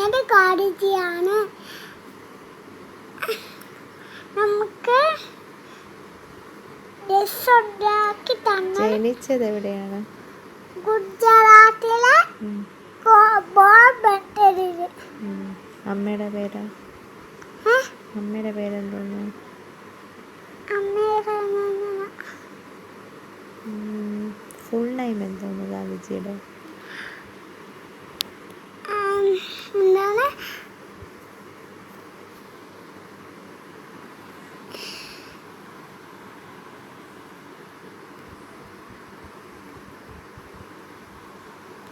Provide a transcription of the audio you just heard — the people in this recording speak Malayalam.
ഞങ്ങളുടെ ഗാന്ധിജിയാണ്. നമുക്ക് ഡ്രസ് ഉണ്ടാക്കി തന്നത്. ജനിച്ചത് എവിടെയാണ്? ഗുജറാത്തിലെ പോർബന്തറിൽ. അമ്മയുടെ പേരാ? അമ്മയുടെ പേരെന്തോന്നു? ഫുൾ നെയിം എന്തോന്നു ഗാന്ധിജിയുടെ?